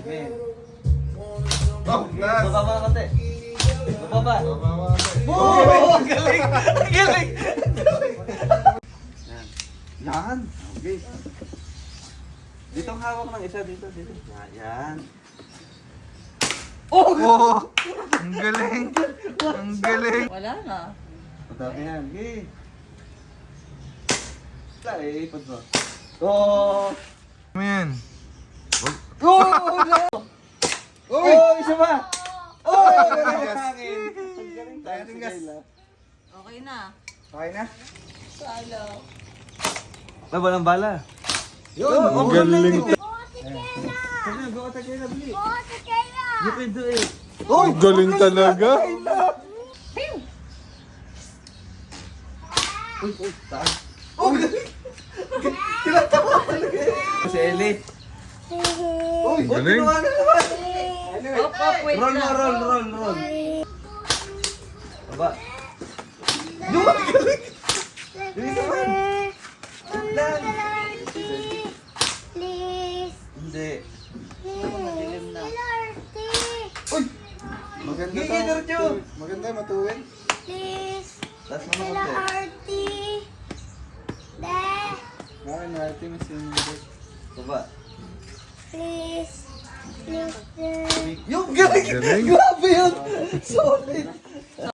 Okay. Oh, last. Bababa konti. Bababa. Oh! Ang galing! Ang galing! Yan. Okay. Dito ang hawak ng isa. Dito. Yan. Oh! Ang galing! Ang galing! Wala na. Patake yan. Okay. Wala eh. Ipad mo. Oh! Ano yan? Oh! Isa pa! Oh! Yes. Ang galing tayo si Kayla. Okay na. Okay na? Salo. Ay, walang bala. Yun! Ang galing! Sabi na, go attack Kayla, bili. You can do it. Ang galing talaga! Uy, taas. Oh, galing! Si Ellie. Uy, Oh, galing! ginawa na naman. Op, op, wait Roll mo, lang. roll. Baba. Yun, galing! Bilis naman. Wait lang. Hindi. Madilim na. Uy! Maganda Gigi, Dirjo. Maganda matuwid. Taas mo na konti. Bakit natin mas yung Baba. Please. Yung galing! Galing. Grabe yun! Solid!